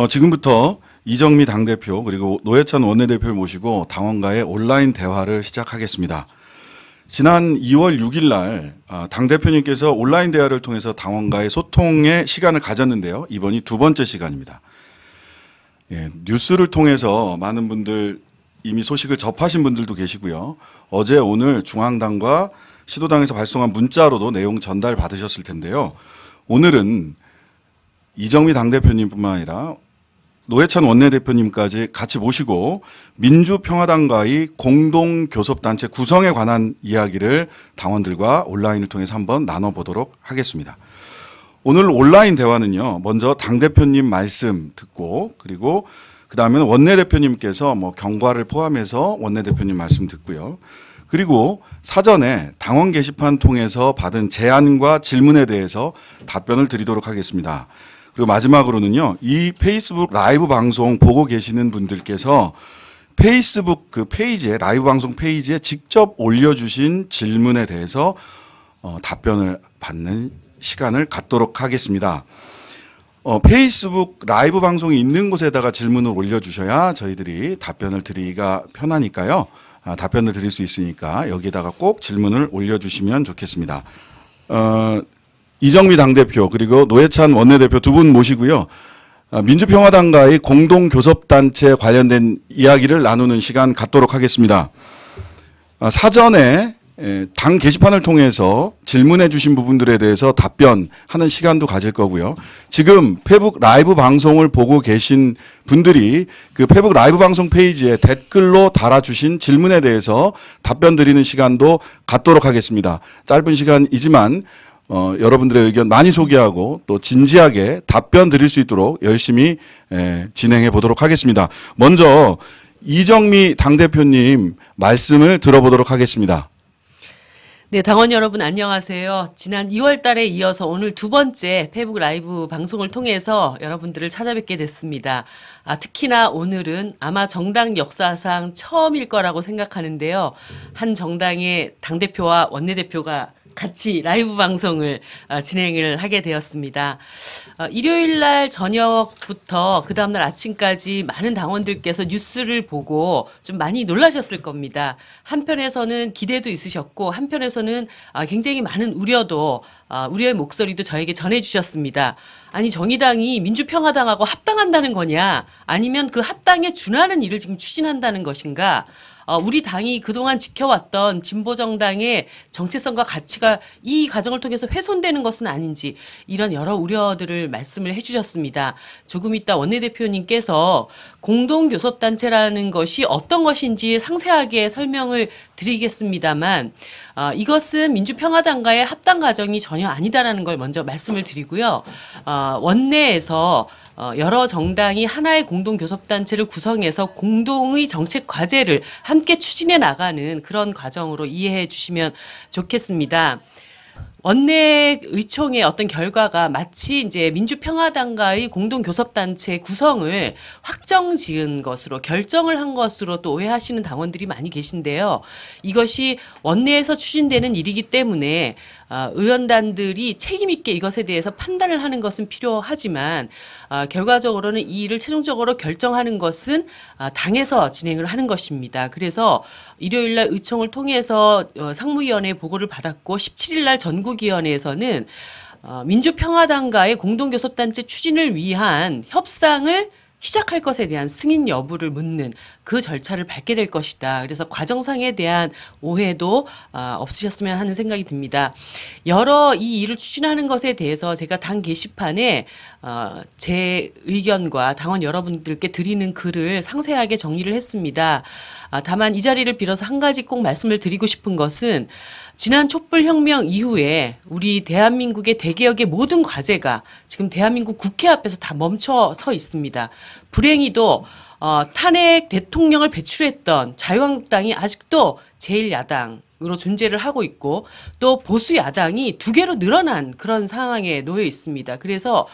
지금부터 이정미 당대표 그리고 노회찬 원내대표를 모시고 당원과의 온라인 대화를 시작하겠습니다. 지난 2월 6일 날 당대표님께서 온라인 대화를 통해서 당원과의 소통의 시간을 가졌는데요. 이번이 두 번째 시간입니다. 예, 뉴스를 통해서 많은 분들 이미 소식을 접하신 분들도 계시고요. 어제 오늘 중앙당과 시도당에서 발송한 문자로도 내용 전달 받으셨을 텐데요. 오늘은 이정미 당대표님뿐만 아니라 노회찬 원내대표님까지 같이 모시고 민주평화당과의 공동교섭단체 구성에 관한 이야기를 당원들과 온라인을 통해서 한번 나눠보도록 하겠습니다. 오늘 온라인 대화는요, 먼저 당대표님 말씀 듣고 그리고 그 다음에는 원내대표님께서 경과를 포함해서 원내대표님 말씀 듣고요. 그리고 사전에 당원 게시판 통해서 받은 제안과 질문에 대해서 답변을 드리도록 하겠습니다. 그리고 마지막으로는요, 이 페이스북 라이브 방송 보고 계시는 분들께서 페이스북 그 페이지에, 라이브 방송 페이지에 직접 올려주신 질문에 대해서 답변을 받는 시간을 갖도록 하겠습니다. 페이스북 라이브 방송이 있는 곳에다가 질문을 올려주셔야 저희들이 답변을 드리기가 편하니까요. 답변을 드릴 수 있으니까 여기에다가 꼭 질문을 올려주시면 좋겠습니다. 이정미 당대표 그리고 노회찬 원내대표 두 분 모시고요. 민주평화당과의 공동교섭단체 관련된 이야기를 나누는 시간 갖도록 하겠습니다. 사전에 당 게시판을 통해서 질문해 주신 부분들에 대해서 답변하는 시간도 가질 거고요. 지금 페북 라이브 방송을 보고 계신 분들이 그 페북 라이브 방송 페이지에 댓글로 달아주신 질문에 대해서 답변 드리는 시간도 갖도록 하겠습니다. 짧은 시간이지만 여러분들의 의견 많이 소개하고 또 진지하게 답변 드릴 수 있도록 열심히 진행해 보도록 하겠습니다. 먼저 이정미 당대표님 말씀을 들어보도록 하겠습니다. 네, 당원 여러분 안녕하세요. 지난 2월 달에 이어서 오늘 두 번째 페북 라이브 방송을 통해서 여러분들을 찾아뵙게 됐습니다. 특히나 오늘은 아마 정당 역사상 처음일 거라고 생각하는데요. 한 정당의 당대표와 원내대표가 같이 라이브 방송을 진행을 하게 되었습니다. 일요일 날 저녁부터 그 다음날 아침까지 많은 당원들께서 뉴스를 보고 좀 많이 놀라셨을 겁니다. 한편에서는 기대도 있으셨고 한편에서는 굉장히 많은 우려의 목소리도 저에게 전해주셨습니다. 아니 정의당이 민주평화당하고 합당한다는 거냐 아니면 그 합당에 준하는 일을 지금 추진한다는 것인가, 우리 당이 그동안 지켜왔던 진보정당의 정체성과 가치가 이 과정을 통해서 훼손되는 것은 아닌지 이런 여러 우려들을 말씀을 해주셨습니다. 조금 이따 원내대표님께서 공동교섭단체라는 것이 어떤 것인지 상세하게 설명을 드리겠습니다만 이것은 민주평화당과의 합당 과정이 전혀 아니다라는 걸 먼저 말씀을 드리고요. 원내에서 여러 정당이 하나의 공동교섭단체를 구성해서 공동의 정책 과제를 함께 추진해 나가는 그런 과정으로 이해해 주시면 좋겠습니다. 원내 의총의 어떤 결과가 마치 이제 민주평화당과의 공동교섭단체 구성을 확정 지은 것으로 결정을 한 것으로 또 오해하시는 당원들이 많이 계신데요. 이것이 원내에서 추진되는 일이기 때문에 의원단들이 책임 있게 이것에 대해서 판단을 하는 것은 필요하지만 결과적으로는 이 일을 최종적으로 결정하는 것은 당에서 진행을 하는 것입니다. 그래서 일요일 날 의총을 통해서 상무위원회 보고를 받았고 17일 날 전국위원회에서는 민주평화당과의 공동교섭단체 추진을 위한 협상을 시작할 것에 대한 승인 여부를 묻는 그 절차를 밟게 될 것이다. 그래서 과정상에 대한 오해도 없으셨으면 하는 생각이 듭니다. 여러 이 일을 추진하는 것에 대해서 제가 당 게시판에 제 의견과 당원 여러분들께 드리는 글을 상세하게 정리를 했습니다. 다만 이 자리를 빌어서 한 가지 꼭 말씀을 드리고 싶은 것은 지난 촛불혁명 이후에 우리 대한민국의 대개혁의 모든 과제가 지금 대한민국 국회 앞에서 다 멈춰서 있습니다. 불행히도 탄핵 대통령을 배출했던 자유한국당이 아직도 제1야당으로 존재를 하고 있고 또 보수 야당이 두 개로 늘어난 그런 상황에 놓여 있습니다. 그래서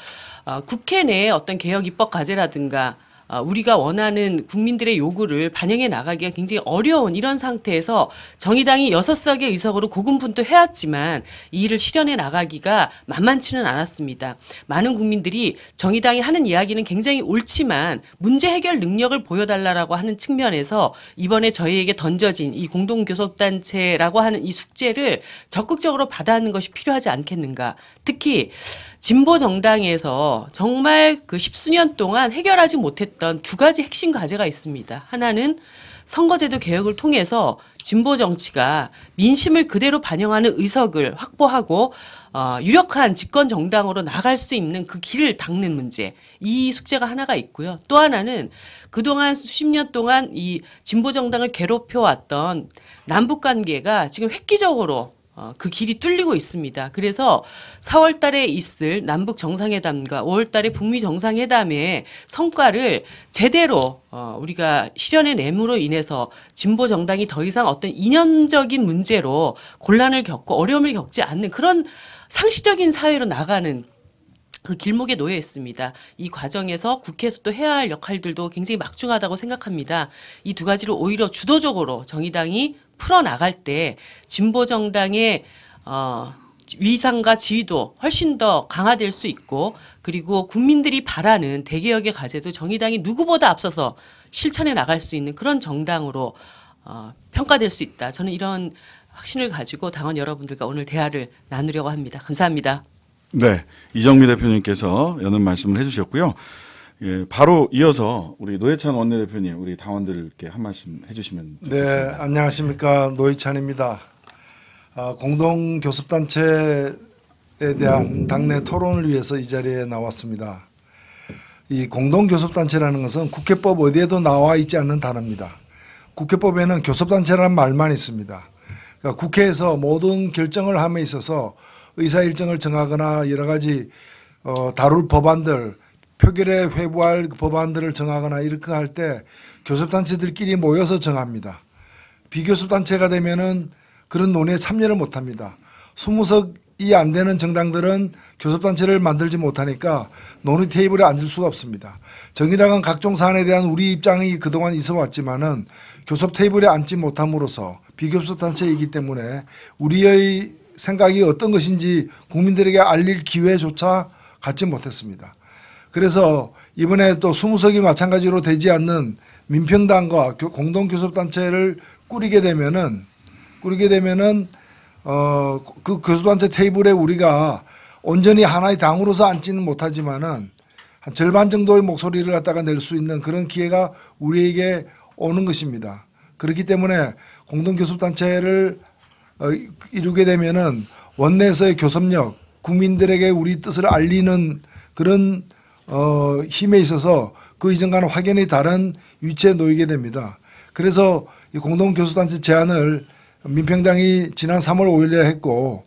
국회 내에 어떤 개혁 입법 과제라든가 우리가 원하는 국민들의 요구를 반영해 나가기가 굉장히 어려운 이런 상태에서 정의당이 6석의 의석으로 고군분투해왔지만 이 일을 실현해 나가기가 만만치는 않았습니다. 많은 국민들이 정의당이 하는 이야기는 굉장히 옳지만 문제 해결 능력을 보여달라고 하는 측면에서 이번에 저희에게 던져진 이 공동교섭단체라고 하는 이 숙제를 적극적으로 받아하는 것이 필요하지 않겠는가. 특히 진보 정당에서 정말 그 십수년 동안 해결하지 못했던 두 가지 핵심 과제가 있습니다. 하나는 선거제도 개혁을 통해서 진보 정치가 민심을 그대로 반영하는 의석을 확보하고 유력한 집권 정당으로 나갈 수 있는 그 길을 닦는 문제. 이 숙제가 하나가 있고요. 또 하나는 그동안 수십 년 동안 이 진보 정당을 괴롭혀왔던 남북 관계가 지금 획기적으로 그 길이 뚫리고 있습니다. 그래서 4월 달에 있을 남북 정상회담과 5월 달에 북미 정상회담의 성과를 제대로 우리가 실현해냄으로 인해서 진보 정당이 더 이상 어떤 이념적인 문제로 곤란을 겪고 어려움을 겪지 않는 그런 상식적인 사회로 나가는 그 길목에 놓여 있습니다. 이 과정에서 국회에서 또 해야 할 역할들도 굉장히 막중하다고 생각합니다. 이 두 가지를 오히려 주도적으로 정의당이 풀어나갈 때 진보 정당의 위상과 지위도 훨씬 더 강화될 수 있고 그리고 국민들이 바라는 대개혁의 과제도 정의당이 누구보다 앞서서 실천해 나갈 수 있는 그런 정당으로 평가될 수 있다. 저는 이런 확신을 가지고 당원 여러분들과 오늘 대화를 나누려고 합니다. 감사합니다. 네, 이정미 대표님께서 여는 말씀을 해주셨고요. 예, 바로 이어서 우리 노회찬 원내대표님, 우리 당원들께 한 말씀 해주시면 좋겠습니다. 네, 안녕하십니까, 노회찬입니다. 공동교섭단체에 대한 당내 토론을 위해서 이 자리에 나왔습니다. 이 공동교섭단체라는 것은 국회법 어디에도 나와 있지 않는 단어입니다. 국회법에는 교섭단체라는 말만 있습니다. 그러니까 국회에서 모든 결정을 함에 있어서 의사일정을 정하거나 여러 가지 다룰 법안들, 표결에 회부할 법안들을 정하거나 이렇게 할 때 교섭단체들끼리 모여서 정합니다. 비교섭단체가 되면은 그런 논의에 참여를 못합니다. 20석이 안 되는 정당들은 교섭단체를 만들지 못하니까 논의 테이블에 앉을 수가 없습니다. 정의당은 각종 사안에 대한 우리 입장이 그동안 있어 왔지만은 교섭 테이블에 앉지 못함으로써 비교섭단체이기 때문에 우리의 생각이 어떤 것인지 국민들에게 알릴 기회조차 갖지 못했습니다. 그래서 이번에 또 20석이 마찬가지로 되지 않는 민평당과 공동교섭단체를 꾸리게 되면은 그 교섭단체 테이블에 우리가 온전히 하나의 당으로서 앉지는 못하지만은 한 절반 정도의 목소리를 갖다가 낼 수 있는 그런 기회가 우리에게 오는 것입니다. 그렇기 때문에 공동교섭단체를 이루게 되면은 원내에서의 교섭력, 국민들에게 우리 뜻을 알리는 그런 힘에 있어서 그 이전과는 확연히 다른 위치에 놓이게 됩니다. 그래서 이 공동교섭단체 제안을 민평당이 지난 3월 5일에 했고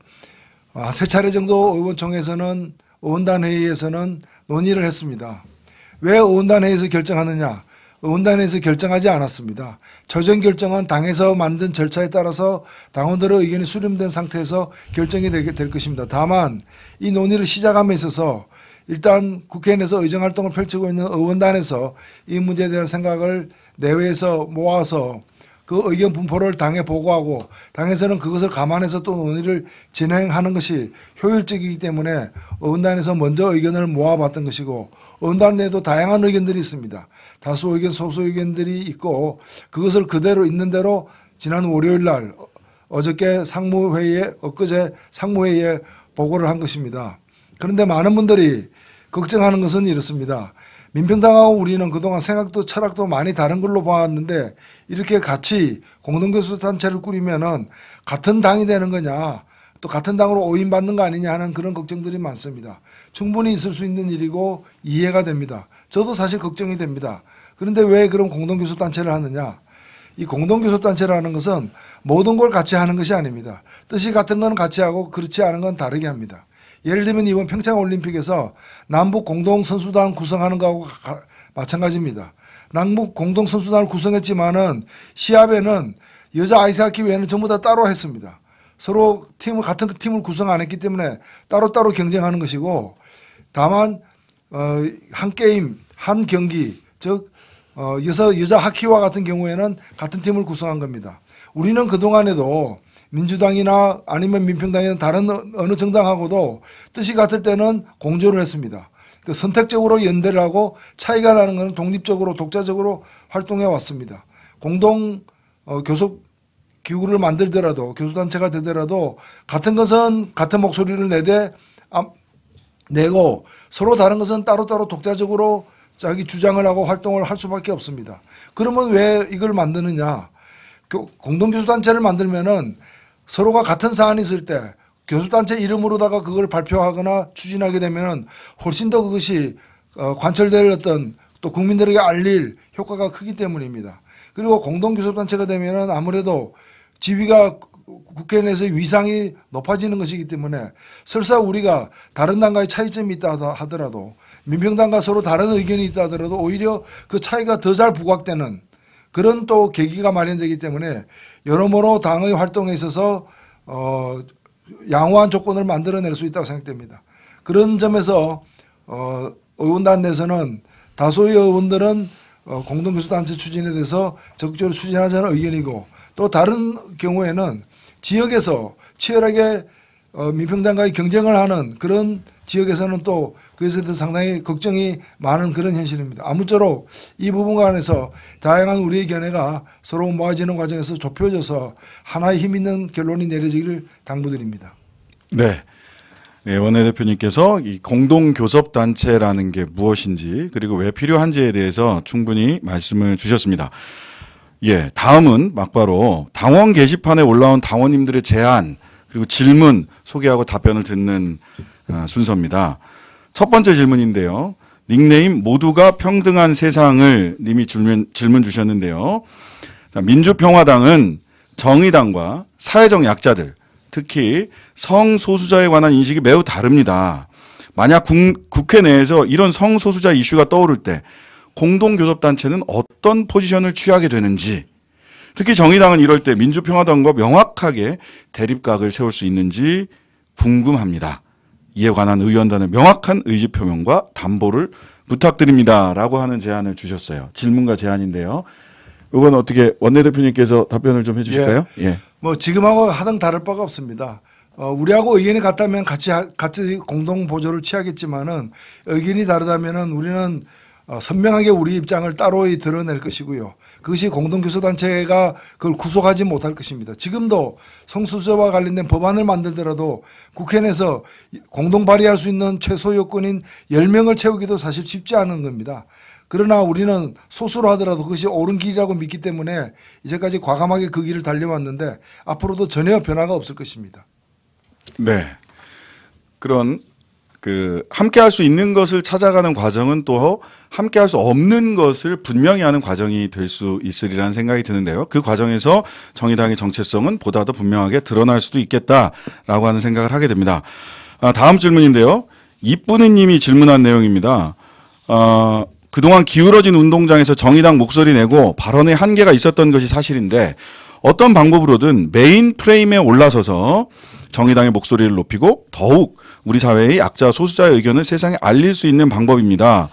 세 차례 정도 의원총회에서는 의원단 회의에서는 논의를 했습니다. 왜 의원단 회의에서 결정하느냐? 의원단에서 결정하지 않았습니다. 최종 결정은 당에서 만든 절차에 따라서 당원들의 의견이 수렴된 상태에서 결정이 될 것입니다. 다만 이 논의를 시작함에 있어서 일단 국회 내에서 의정활동을 펼치고 있는 의원단에서 이 문제에 대한 생각을 내외에서 모아서 그 의견 분포를 당에 보고하고 당에서는 그것을 감안해서 또 논의를 진행하는 것이 효율적이기 때문에 의원단에서 먼저 의견을 모아봤던 것이고 의원단 내에도 다양한 의견들이 있습니다. 다수 의견, 소수 의견들이 있고 그것을 그대로 있는 대로 지난 월요일 날 어저께 상무회의에 엊그제 상무회의에 보고를 한 것입니다. 그런데 많은 분들이 걱정하는 것은 이렇습니다. 민평당하고 우리는 그동안 생각도 철학도 많이 다른 걸로 봐왔는데 이렇게 같이 공동교섭단체를 꾸리면은 같은 당이 되는 거냐 또 같은 당으로 오인받는 거 아니냐 하는 그런 걱정들이 많습니다. 충분히 있을 수 있는 일이고 이해가 됩니다. 저도 사실 걱정이 됩니다. 그런데 왜 그런 공동교섭단체를 하느냐? 이 공동교섭단체라는 것은 모든 걸 같이 하는 것이 아닙니다. 뜻이 같은 건 같이 하고 그렇지 않은 건 다르게 합니다. 예를 들면 이번 평창올림픽에서 남북 공동선수단 구성하는 거하고 마찬가지입니다. 남북 공동선수단을 구성했지만은 시합에는 여자 아이스하키 외에는 전부 다 따로 했습니다. 서로 같은 팀을 구성 안 했기 때문에 따로따로 경쟁하는 것이고 다만 한 게임, 한 경기 즉 여자 하키와 같은 경우에는 같은 팀을 구성한 겁니다. 우리는 그동안에도 민주당이나 아니면 민평당이나 다른 어느 정당하고도 뜻이 같을 때는 공조를 했습니다. 그 선택적으로 연대를 하고 차이가 나는 것은 독립적으로 독자적으로 활동해 왔습니다. 공동 교섭 기구를 만들더라도 교섭단체가 되더라도 같은 것은 같은 목소리를 내고 서로 다른 것은 따로따로 독자적으로 자기 주장을 하고 활동을 할 수밖에 없습니다. 그러면 왜 이걸 만드느냐? 공동교섭단체를 만들면은 서로가 같은 사안이 있을 때 교섭단체 이름으로다가 그걸 발표하거나 추진하게 되면은 훨씬 더 그것이 관철될 어떤 또 국민들에게 알릴 효과가 크기 때문입니다. 그리고 공동교섭단체가 되면은 아무래도 지위가 국회 내에서 위상이 높아지는 것이기 때문에 설사 우리가 다른 당과의 차이점이 있다 하더라도 민평당과 서로 다른 의견이 있다 하더라도 오히려 그 차이가 더 잘 부각되는 그런 또 계기가 마련되기 때문에 여러모로 당의 활동에 있어서 양호한 조건을 만들어낼 수 있다고 생각됩니다. 그런 점에서 의원단 내에서는 다수의 의원들은 공동교섭단체 추진에 대해서 적극적으로 추진하자는 의견이고 또 다른 경우에는 지역에서 치열하게 민평당과의 경쟁을 하는 그런 지역에서는 또 그것에 대해서 상당히 걱정이 많은 그런 현실입니다. 아무쪼록 이 부분 관해서 다양한 우리의 견해가 서로 모아지는 과정에서 좁혀져서 하나의 힘 있는 결론이 내려지기를 당부드립니다. 네. 네, 원내대표님께서 이 공동교섭단체라는 게 무엇인지 그리고 왜 필요한지에 대해서 충분히 말씀을 주셨습니다. 예, 다음은 막바로 당원 게시판에 올라온 당원님들의 제안 그리고 질문 소개하고 답변을 듣는 순서입니다. 첫 번째 질문인데요. 닉네임 모두가 평등한 세상을 님이 질문 주셨는데요. 자, 민주평화당은 정의당과 사회적 약자들 특히 성소수자에 관한 인식이 매우 다릅니다. 만약 국회 내에서 이런 성소수자 이슈가 떠오를 때 공동교섭단체는 어떤 포지션을 취하게 되는지 특히 정의당은 이럴 때 민주평화당과 명확하게 대립각을 세울 수 있는지 궁금합니다. 이에 관한 의원단의 명확한 의지표명과 담보를 부탁드립니다. 라고 하는 제안을 주셨어요. 질문과 제안인데요. 이건 어떻게 원내대표님께서 답변을 좀 해주실까요? 예. 뭐 지금하고 하등 다를 바가 없습니다. 우리하고 의견이 같다면 같이 공동 보조를 취하겠지만은 의견이 다르다면은 우리는 선명하게 우리 입장을 따로 드러낼 것이고요. 그것이 공동교섭단체가 그걸 구속하지 못할 것입니다. 지금도 성소수자와 관련된 법안을 만들더라도 국회 내에서 공동 발의할 수 있는 최소 요건인 10명을 채우기도 사실 쉽지 않은 겁니다. 그러나 우리는 소수로 하더라도 그것이 옳은 길이라고 믿기 때문에 이제까지 과감하게 그 길을 달려왔는데 앞으로도 전혀 변화가 없을 것입니다. 네. 그런 함께 할 수 있는 것을 찾아가는 과정은 또 함께 할 수 없는 것을 분명히 하는 과정이 될 수 있으리라는 생각이 드는데요. 그 과정에서 정의당의 정체성은 보다 더 분명하게 드러날 수도 있겠다라고 하는 생각을 하게 됩니다. 다음 질문인데요. 이쁜이 님이 질문한 내용입니다. 그동안 기울어진 운동장에서 정의당 목소리 내고 발언에 한계가 있었던 것이 사실인데 어떤 방법으로든 메인 프레임에 올라서서 정의당의 목소리를 높이고 더욱 우리 사회의 약자 소수자의 의견을 세상에 알릴 수 있는 방법입니다.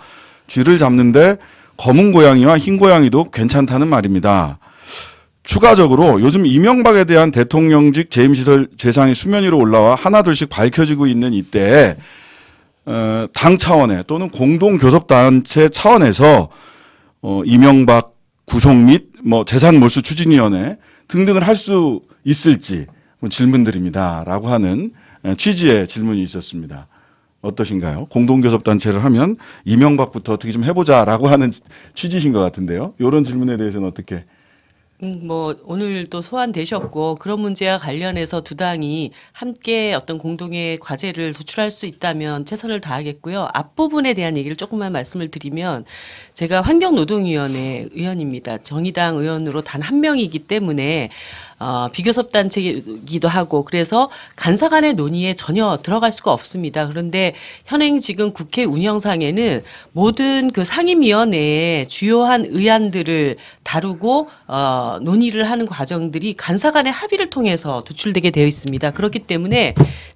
쥐를 잡는데 검은 고양이와 흰 고양이도 괜찮다는 말입니다. 추가적으로 요즘 이명박에 대한 대통령직 재임시설 재상이 수면 위로 올라와 하나둘씩 밝혀지고 있는 이때에 당 차원의 또는 공동교섭단체 차원에서 이명박 구속 및 재산몰수 추진위원회 등등을 할 수 있을지 질문드립니다. 라고 하는 취지의 질문이 있었습니다. 어떠신가요? 공동교섭단체를 하면 이명박부터 어떻게 좀 해보자라고 하는 취지신 것 같은데요. 이런 질문에 대해서는 어떻게? 오늘 또 소환되셨고 그런 문제와 관련해서 두 당이 함께 어떤 공동의 과제를 도출할 수 있다면 최선을 다하겠고요. 앞부분에 대한 얘기를 조금만 말씀을 드리면 제가 환경노동위원회 의원입니다. 정의당 의원으로 단 한 명이기 때문에 비교섭단체이기도 하고 그래서 간사 간의 논의에 전혀 들어갈 수가 없습니다. 그런데 현행 지금 국회 운영상에는 모든 그 상임위원회의 주요한 의안들을 다루고 논의를 하는 과정들이 간사 간의 합의를 통해서 도출되게 되어 있습니다. 그렇기 때문에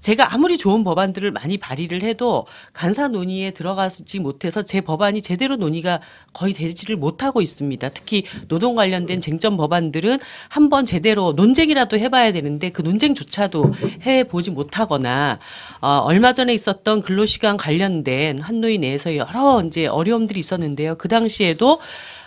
제가 아무리 좋은 법안들을 많이 발의를 해도 간사 논의에 들어가지 못해서 제 법안이 제대로 논의가 거의 되지를 못하고 있습니다. 특히 노동 관련된 쟁점 법안들은 한번 제대로 논쟁이라도 해봐야 되는데 그 논쟁조차도 해보지 못하거나 얼마 전에 있었던 근로시간 관련된 한노위 내에서 여러 이제 어려움들이 있었는데요. 그 당시에도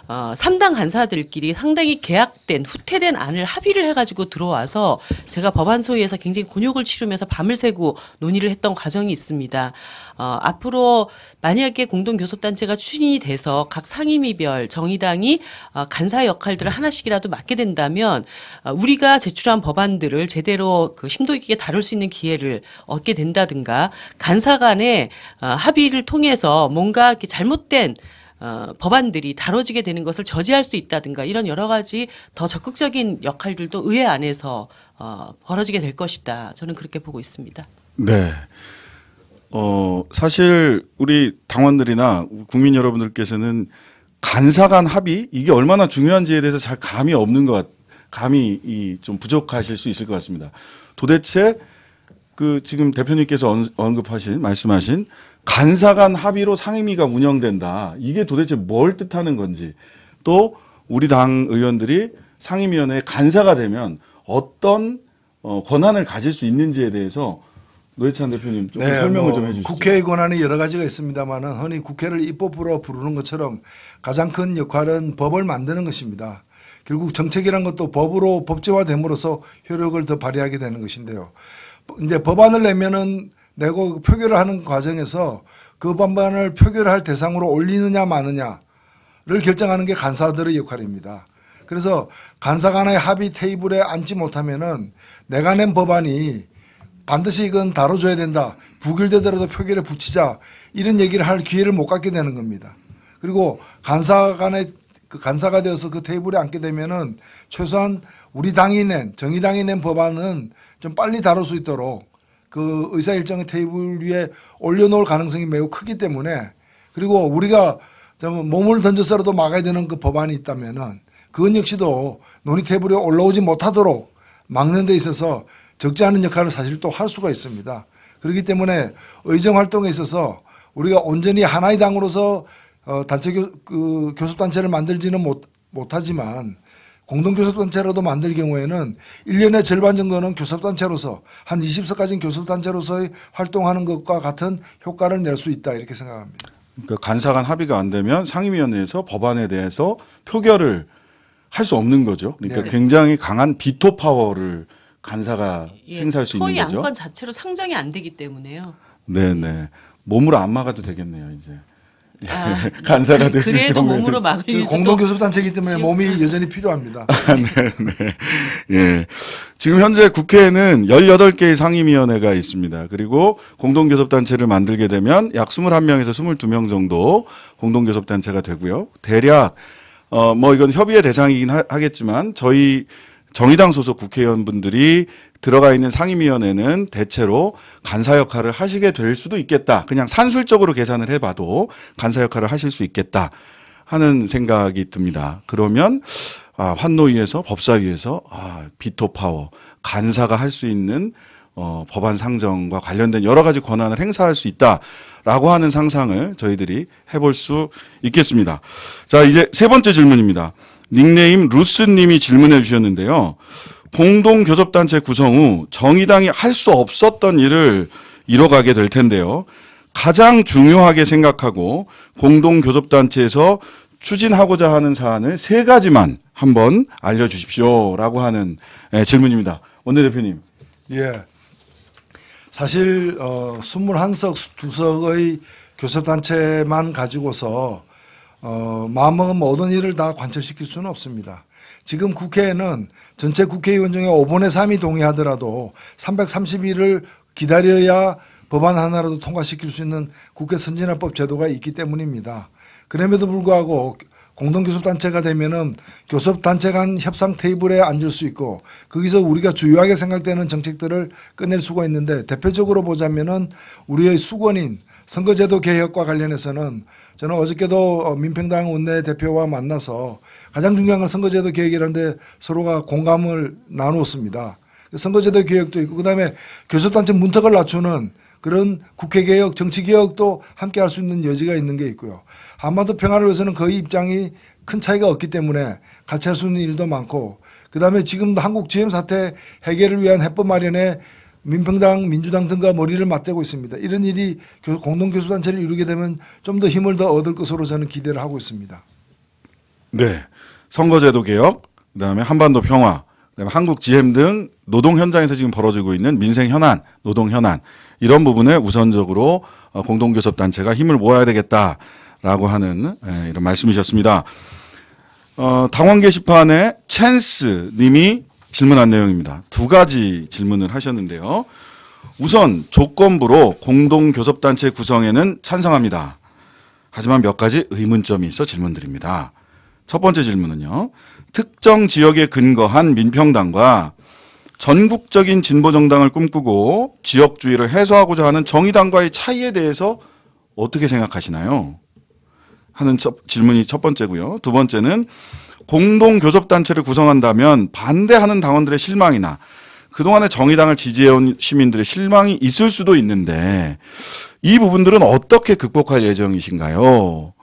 3당 간사들끼리 상당히 계약된 후퇴된 안을 합의를 해가지고 들어와서 제가 법안 소위에서 굉장히 곤욕을 치르면서 밤을 새고 논의를 했던 과정이 있습니다. 앞으로 만약에 공동교섭단체가 추진이 돼서 각 상임위별 정의당이 간사 역할들을 하나씩이라도 맡게 된다면 우리가 제출한 법안들을 제대로 그 심도 있게 다룰 수 있는 기회를 얻게 된다든가 간사 간의 합의를 통해서 뭔가 이렇게 잘못된 법안들이 다뤄지게 되는 것을 저지할 수 있다든가 이런 여러 가지 더 적극적인 역할들도 의회 안에서 벌어지게 될 것이다. 저는 그렇게 보고 있습니다. 네. 사실 우리 당원들이나 국민 여러분들께서는 간사 간 합의 이게 얼마나 중요한지에 대해서 잘 감이 없는 감이 좀 부족하실 수 있을 것 같습니다. 도대체 그 지금 대표님께서 말씀하신 간사 간 합의로 상임위가 운영된다. 이게 도대체 뭘 뜻하는 건지, 또 우리 당 의원들이 상임위원회 간사가 되면 어떤 권한을 가질 수 있는지에 대해서 노회찬 대표님 좀 설명을 좀 해주시죠. 국회의 권한이 여러 가지가 있습니다만은 흔히 국회를 입법부로 부르는 것처럼 가장 큰 역할은 법을 만드는 것입니다. 결국 정책이란 것도 법으로 법제화됨으로써 효력을 더 발휘하게 되는 것인데요. 근데 법안을 내고 표결을 하는 과정에서 그 법안을 표결할 대상으로 올리느냐 마느냐를 결정하는 게 간사들의 역할입니다. 그래서 간사 간의 합의 테이블에 앉지 못하면은 내가 낸 법안이 반드시 이건 다뤄줘야 된다. 부결되더라도 표결에 붙이자. 이런 얘기를 할 기회를 못 갖게 되는 겁니다. 그리고 간사 간의 간사가 되어서 그 테이블에 앉게 되면은 최소한 우리 당이 정의당이 낸 법안은 좀 빨리 다룰 수 있도록 그 의사 일정의 테이블 위에 올려놓을 가능성이 매우 크기 때문에, 그리고 우리가 몸을 던져서라도 막아야 되는 그 법안이 있다면은 그건 역시도 논의 테이블에 올라오지 못하도록 막는 데 있어서 적지 않은 역할을 사실 또 할 수가 있습니다. 그렇기 때문에 의정 활동에 있어서 우리가 온전히 하나의 당으로서 단체 교섭단체를 만들지는 못하지만 공동교섭단체라도 만들 경우에는 1년의 절반 정도는 교섭단체로서 한 20석까지는 교섭단체로서 활동하는 것과 같은 효과를 낼 수 있다 이렇게 생각합니다. 그러니까 간사 간 합의가 안 되면 상임위원회에서 법안에 대해서 표결을 할 수 없는 거죠. 그러니까 네. 굉장히 강한 비토 파워를 간사가 행사할 수 있는 소위 거죠. 안건 자체로 상정이 안 되기 때문에요. 네네. 몸으로 안 막아도 되겠네요, 이제. 간사가 됐을 그래도 경우에는. 몸으로 막을 일도 공동교섭단체이기 때문에 몸이 여전히 필요합니다. 네. 예. 지금 현재 국회에는 18개의 상임위원회가 있습니다. 그리고 공동교섭단체를 만들게 되면 약 21명에서 22명 정도 공동교섭단체가 되고요. 대략 이건 협의의 대상이긴 하겠지만 저희 정의당 소속 국회의원분들이 들어가 있는 상임위원회는 대체로 간사 역할을 하시게 될 수도 있겠다. 그냥 산술적으로 계산을 해봐도 간사 역할을 하실 수 있겠다 하는 생각이 듭니다. 그러면 환노위에서 법사위에서 비토 파워 간사가 할 수 있는 법안 상정과 관련된 여러 가지 권한을 행사할 수 있다라고 하는 상상을 저희들이 해볼 수 있겠습니다. 자, 이제 세 번째 질문입니다. 닉네임 루스님이 질문해 주셨는데요. 공동교섭단체 구성 후 정의당이 할 수 없었던 일을 이뤄가게 될 텐데요. 가장 중요하게 생각하고 공동교섭단체에서 추진하고자 하는 사안을 3가지만 한번 알려주십시오라고 하는 질문입니다. 원내대표님. 예. 사실 21석, 2석의 교섭단체만 가지고서 마음먹은 모든 일을 다 관철시킬 수는 없습니다. 지금 국회에는 전체 국회의원 중에 5분의 3이 동의하더라도 330일을 기다려야 법안 하나라도 통과시킬 수 있는 국회 선진화법 제도가 있기 때문입니다. 그럼에도 불구하고 공동교섭단체가 되면은 교섭단체 간 협상 테이블에 앉을 수 있고 거기서 우리가 주요하게 생각되는 정책들을 꺼낼 수가 있는데, 대표적으로 보자면은 우리의 수건인 선거제도 개혁과 관련해서는 저는 어저께도 민평당 원내대표와 만나서 가장 중요한 건 선거제도 개혁이라는데 서로가 공감을 나누었습니다. 선거제도 개혁도 있고 그다음에 교섭단체 문턱을 낮추는 그런 국회개혁, 정치개혁도 함께 할 수 있는 여지가 있는 게 있고요. 한반도 평화를 위해서는 거의 입장이 큰 차이가 없기 때문에 같이 할 수 있는 일도 많고 그다음에 지금 한국 GM 사태 해결을 위한 해법 마련에 민평당, 민주당 등과 머리를 맞대고 있습니다. 이런 일이 공동교섭단체를 이루게 되면 좀 더 힘을 더 얻을 것으로 저는 기대를 하고 있습니다. 네. 선거제도 개혁, 그다음에 한반도 평화, 그다음에 한국 GM 등 노동 현장에서 지금 벌어지고 있는 민생 현안, 노동 현안 이런 부분에 우선적으로 공동교섭단체가 힘을 모아야 되겠다라고 하는 이런 말씀이셨습니다. 당원 게시판에 찬스 님이 질문한 내용입니다. 두 가지 질문을 하셨는데요. 우선 조건부로 공동교섭단체 구성에는 찬성합니다. 하지만 몇 가지 의문점이 있어 질문드립니다. 첫 번째 질문은요. 특정 지역에 근거한 민평당과 전국적인 진보정당을 꿈꾸고 지역주의를 해소하고자 하는 정의당과의 차이에 대해서 어떻게 생각하시나요? 하는 질문이 첫 번째고요. 두 번째는 공동교섭단체를 구성한다면 반대하는 당원들의 실망이나 그동안에 정의당을 지지해온 시민들의 실망이 있을 수도 있는데 이 부분들은 어떻게 극복할 예정이신가요?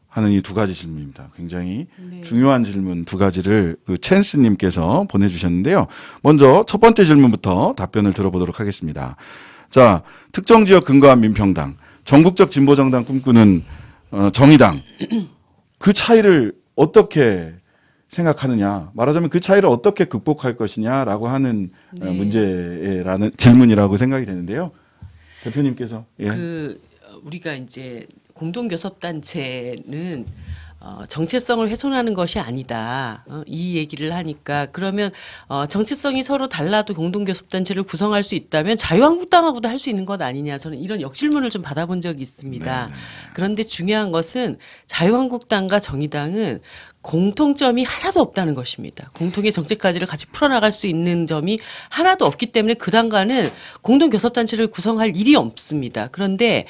하는 이 두 가지 질문입니다. 굉장히 중요한 질문 두 가지를 그 찬스님께서 보내주셨는데요. 먼저 첫 번째 질문부터 답변을 들어보도록 하겠습니다. 자, 특정 지역 근거한 민평당, 전국적 진보정당 꿈꾸는 정의당 그 차이를 어떻게 생각하느냐 말하자면 그 차이를 어떻게 극복할 것이냐라고 하는 문제라는 질문이라고 생각이 되는데요. 대표님께서 우리가 이제 공동교섭단체는 정체성을 훼손하는 것이 아니다. 이 얘기를 하니까 그러면 정체성이 서로 달라도 공동교섭단체를 구성할 수 있다면 자유한국당하고도 할 수 있는 것 아니냐. 저는 이런 역질문을 좀 받아본 적이 있습니다. 네. 그런데 중요한 것은 자유한국당과 정의당은 공통점이 하나도 없다는 것입니다. 공통의 정책까지를 같이 풀어나갈 수 있는 점이 하나도 없기 때문에 그 당과는 공동교섭단체를 구성할 일이 없습니다. 그런데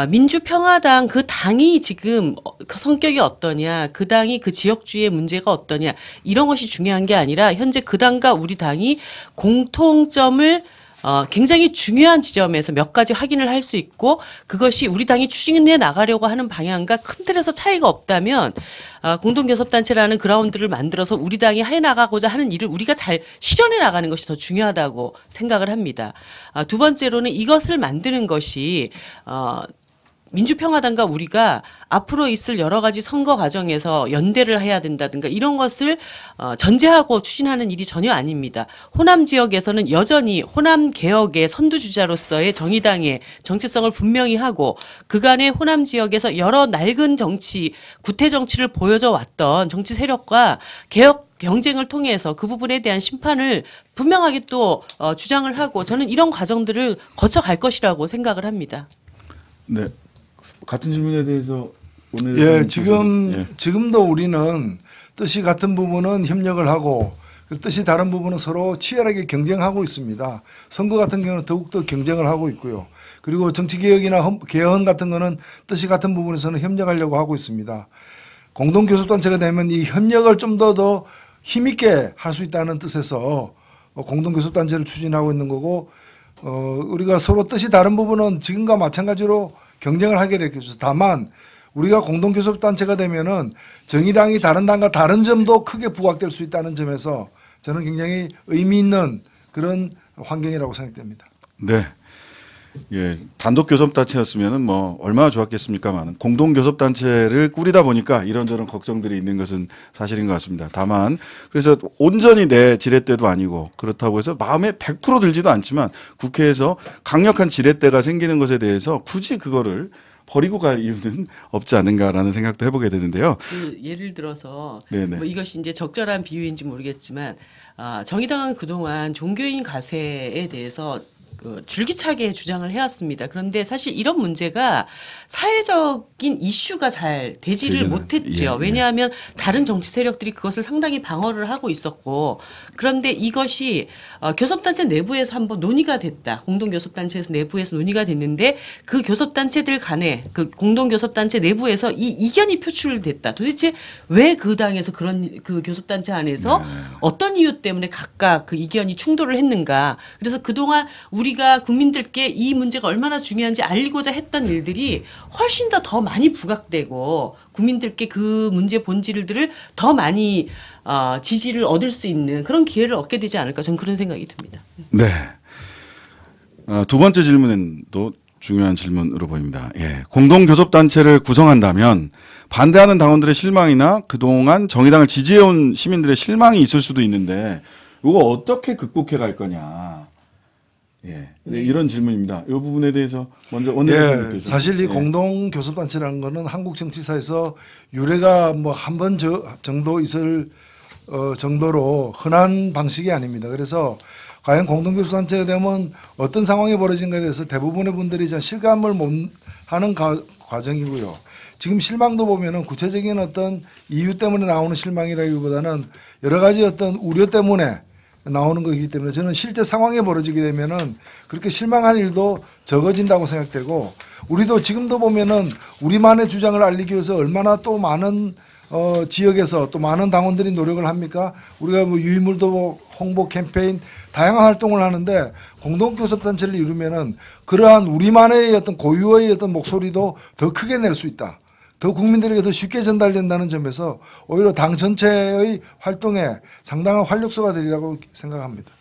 민주평화당 그 당이 지금 성격이 어떠냐, 그 당이 그 지역주의의 문제가 어떠냐 이런 것이 중요한 게 아니라 현재 그 당과 우리 당이 공통점을 굉장히 중요한 지점에서 몇 가지 확인을 할 수 있고 그것이 우리 당이 추진해 나가려고 하는 방향과 큰 틀에서 차이가 없다면 공동교섭단체라는 그라운드를 만들어서 우리 당이 해나가고자 하는 일을 우리가 잘 실현해 나가는 것이 더 중요하다고 생각을 합니다. 두 번째로는 이것을 만드는 것이 민주평화당과 우리가 앞으로 있을 여러 가지 선거 과정에서 연대를 해야 된다든가 이런 것을 전제하고 추진하는 일이 전혀 아닙니다. 호남 지역에서는 여전히 호남 개혁의 선두주자로서의 정의당의 정체성을 분명히 하고 그간의 호남 지역에서 여러 낡은 정치, 구태 정치를 보여줘 왔던 정치 세력과 개혁 경쟁을 통해서 그 부분에 대한 심판을 분명하게 또 주장을 하고 저는 이런 과정들을 거쳐갈 것이라고 생각을 합니다. 네. 같은 질문에 대해서 오늘 지금도 우리는 뜻이 같은 부분은 협력을 하고 뜻이 다른 부분은 서로 치열하게 경쟁하고 있습니다. 선거 같은 경우는 더욱더 경쟁을 하고 있고요. 그리고 정치개혁이나 개헌 같은 거는 뜻이 같은 부분에서는 협력하려고 하고 있습니다. 공동교섭단체가 되면 이 협력을 좀 더 힘있게 할 수 있다는 뜻에서 공동교섭단체를 추진하고 있는 거고 우리가 서로 뜻이 다른 부분은 지금과 마찬가지로 경쟁을 하게 되겠죠. 다만 우리가 공동교섭단체가 되면은 정의당이 다른 당과 다른 점도 크게 부각될 수 있다는 점에서 저는 굉장히 의미 있는 그런 환경이라고 생각됩니다. 네. 예, 단독 교섭단체였으면은 뭐 얼마나 좋았겠습니까만 공동교섭단체를 꾸리다 보니까 이런저런 걱정들이 있는 것은 사실인 것 같습니다. 다만 그래서 온전히 내 지렛대도 아니고 그렇다고 해서 마음에 100% 들지도 않지만 국회에서 강력한 지렛대가 생기는 것에 대해서 굳이 그거를 버리고 갈 이유는 없지 않은가라는 생각도 해보게 되는데요. 예를 들어서 뭐 이것이 이제 적절한 비유인지 모르겠지만 정의당은 그동안 종교인 가세에 대해서 줄기차게 주장을 해왔습니다. 그런데 사실 이런 문제가 사회적인 이슈가 잘 되지를 되지는, 못했죠. 예, 예. 왜냐하면 다른 정치 세력들이 그것을 상당히 방어를 하고 있었고, 그런데 이것이 교섭단체 내부에서 한번 논의가 됐다. 공동교섭단체에서 내부에서 논의가 됐는데 그 교섭단체들 간에 그 공동교섭단체 내부에서 이 이견이 표출됐다. 도대체 왜 그 당에서 그런 그 교섭단체 안에서 어떤 이유 때문에 각각 그 이견이 충돌을 했는가. 그래서 그동안 우리가 국민들께 이 문제가 얼마나 중요한지 알리고자 했던 일들이 훨씬 더 많이 부각되고 국민들께 그 문제 본질들을 더 많이 지지를 얻을 수 있는 그런 기회를 얻게 되지 않을까 저는 그런 생각이 듭니다. 네. 두 번째 질문은 또 중요한 질문으로 보입니다. 예. 공동교섭단체를 구성한다면 반대하는 당원들의 실망이나 그동안 정의당을 지지해온 시민들의 실망이 있을 수도 있는데 이거 어떻게 극복해 갈 거냐. 예. 네, 이런 질문입니다. 이 부분에 대해서 먼저 원내대표님께서. 예, 사실 이 예. 공동교섭단체라는 거는 한국 정치사에서 유례가 뭐 한 번 정도 있을 정도로 흔한 방식이 아닙니다. 그래서 과연 공동교섭단체가 되면 어떤 상황이 벌어진가에 대해서 대부분의 분들이 이제 실감을 못 하는 과정이고요. 지금 실망도 보면은 구체적인 어떤 이유 때문에 나오는 실망이라기보다는 여러 가지 어떤 우려 때문에 나오는 거기 때문에 저는 실제 상황에 벌어지게 되면은 그렇게 실망할 일도 적어진다고 생각되고, 우리도 지금도 보면은 우리만의 주장을 알리기 위해서 얼마나 또 많은 지역에서 또 많은 당원들이 노력을 합니까? 우리가 뭐 유인물도 홍보 캠페인 다양한 활동을 하는데 공동교섭단체를 이루면은 그러한 우리만의 어떤 고유의 어떤 목소리도 더 크게 낼 수 있다. 더 국민들에게 더 쉽게 전달된다는 점에서 오히려 당 전체의 활동에 상당한 활력소가 되리라고 생각합니다.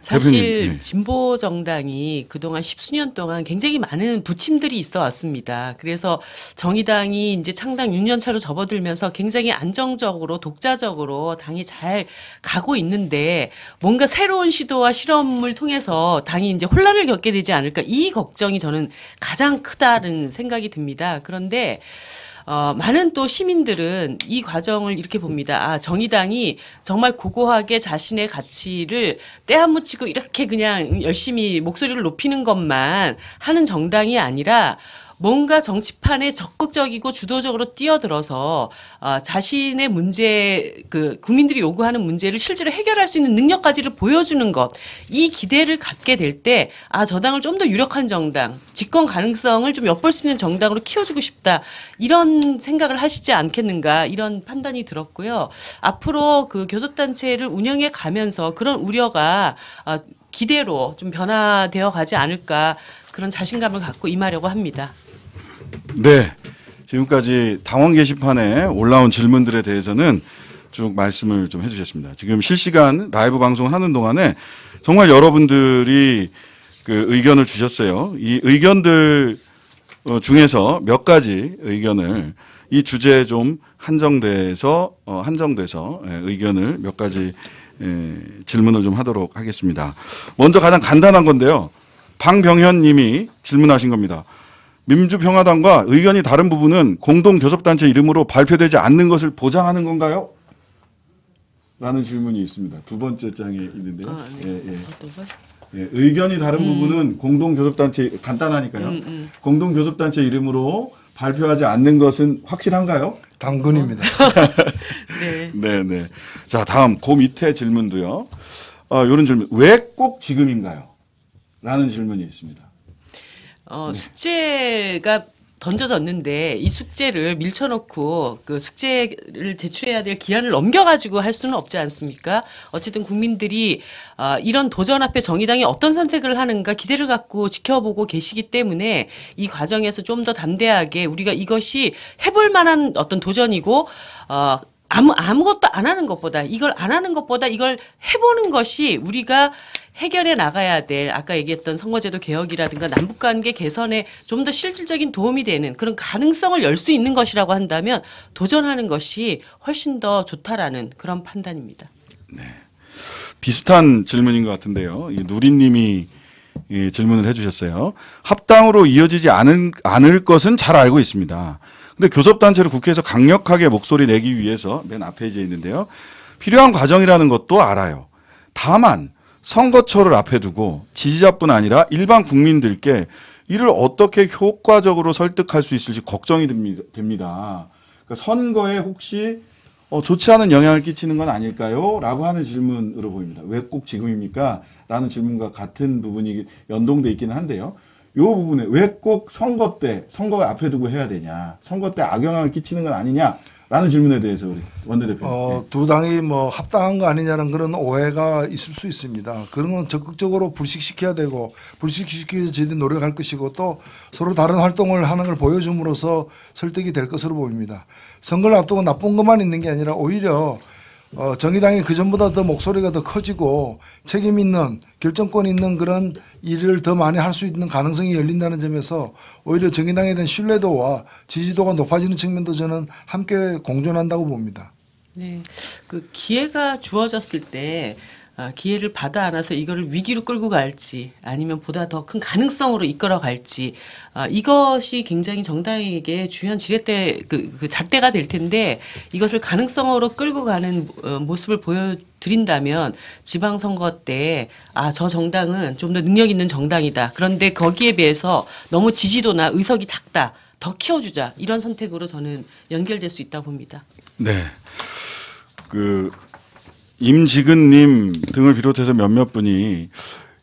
사실 대표님, 네. 진보 정당이 그동안 십수년 동안 굉장히 많은 부침들이 있어 왔습니다. 그래서 정의당이 이제 창당 6년 차로 접어들면서 굉장히 안정적으로 독자적으로 당이 잘 가고 있는데 뭔가 새로운 시도와 실험을 통해서 당이 이제 혼란을 겪게 되지 않을까, 이 걱정이 저는 가장 크다는 생각이 듭니다. 그런데 많은 또 시민들은 이 과정을 이렇게 봅니다. 아, 정의당이 정말 고고하게 자신의 가치를 떼안묻히고 이렇게 그냥 열심히 목소리를 높이는 것만 하는 정당이 아니라 뭔가 정치판에 적극적이고 주도적으로 뛰어들어서 자신의 문제, 그 국민들이 요구하는 문제를 실제로 해결할 수 있는 능력까지를 보여주는 것, 이 기대를 갖게 될 때 저 당을 좀 더 유력한 정당, 집권 가능성을 좀 엿볼 수 있는 정당으로 키워주고 싶다, 이런 생각을 하시지 않겠는가, 이런 판단이 들었고요. 앞으로 그 교섭단체를 운영해 가면서 그런 우려가 기대로 좀 변화되어 가지 않을까, 그런 자신감을 갖고 임하려고 합니다. 네. 지금까지 당원 게시판에 올라온 질문들에 대해서는 쭉 말씀을 좀 해주셨습니다. 지금 실시간 라이브 방송을 하는 동안에 정말 여러분들이 그 의견을 주셨어요. 이 의견들 중에서 몇 가지 의견을 이 주제에 좀 한정돼서 의견을 몇 가지 질문을 좀 하도록 하겠습니다. 먼저 가장 간단한 건데요. 방병현 님이 질문하신 겁니다. 민주평화당과 의견이 다른 부분은 공동교섭단체 이름으로 발표되지 않는 것을 보장하는 건가요? 라는 질문이 있습니다. 두 번째 장에 있는데요. 네. 어떤 거? 예, 의견이 다른 부분은 공동교섭단체, 간단하니까요. 공동교섭단체 이름으로 발표하지 않는 것은 확실한가요? 당근입니다. 네. 네네. 자, 다음 그 밑에 질문도요. 이런 질문. 왜 꼭 지금인가요? 라는 질문이 있습니다. 숙제가 던져졌는데 이 숙제를 밀쳐놓고 그 숙제를 제출해야 될 기한을 넘겨가지고 할 수는 없지 않습니까? 어쨌든 국민들이 이런 도전 앞에 정의당이 어떤 선택을 하는가 기대를 갖고 지켜보고 계시기 때문에 이 과정에서 좀 더 담대하게 우리가 이것이 해볼 만한 어떤 도전이고 아무것도 안 하는 것보다 이걸 안 하는 것보다 이걸 해보는 것이 우리가 해결해 나가야 될 아까 얘기했던 선거제도 개혁이라든가 남북관계 개선에 좀 더 실질적인 도움이 되는 그런 가능성을 열 수 있는 것이라고 한다면 도전하는 것이 훨씬 더 좋다라는 그런 판단입니다. 네. 비슷한 질문인 것 같은데요. 누리님이 질문을 해주셨어요. 합당으로 이어지지 않을 것은 잘 알고 있습니다. 근데 교섭단체를 국회에서 강력하게 목소리 내기 위해서 맨 앞 페이지에 있는데요. 필요한 과정이라는 것도 알아요. 다만 선거철을 앞에 두고 지지자뿐 아니라 일반 국민들께 이를 어떻게 효과적으로 설득할 수 있을지 걱정이 됩니다. 그러니까 선거에 혹시 좋지 않은 영향을 끼치는 건 아닐까요? 라고 하는 질문으로 보입니다. 왜 꼭 지금입니까? 라는 질문과 같은 부분이 연동돼 있기는 한데요. 이 부분에 왜 꼭 선거 때, 선거 앞에 두고 해야 되냐? 선거 때 악영향을 끼치는 건 아니냐? 라는 질문에 대해서 우리 원내대표. 두 당이 뭐 합당한 거 아니냐는 그런 오해가 있을 수 있습니다. 그런 건 적극적으로 불식시켜야 되고 불식시키기 위해서 저희들이 노력할 것이고 또 서로 다른 활동을 하는 걸 보여줌으로써 설득이 될 것으로 보입니다. 선거를 앞두고 나쁜 것만 있는 게 아니라 오히려 정의당이 그전보다 더 목소리가 더 커지고 책임 있는 결정권 있는 그런 일을 더 많이 할 수 있는 가능성이 열린다는 점에서 오히려 정의당에 대한 신뢰도와 지지도가 높아지는 측면도 저는 함께 공존한다고 봅니다. 네, 그 기회가 주어졌을 때 기회를 받아 안아서 이거를 위기로 끌고 갈지 아니면 보다 더 큰 가능성으로 이끌어 갈지 이것이 굉장히 정당에게 중요한 지렛대 그 잣대가 될 텐데 이것을 가능성으로 끌고 가는 모습을 보여드린다면 지방선거 때 저 정당은 좀 더 능력 있는 정당이다. 그런데 거기에 비해서 너무 지지도나 의석이 작다. 더 키워주자. 이런 선택으로 저는 연결될 수 있다고 봅니다. 네. 임지근님 등을 비롯해서 몇몇 분이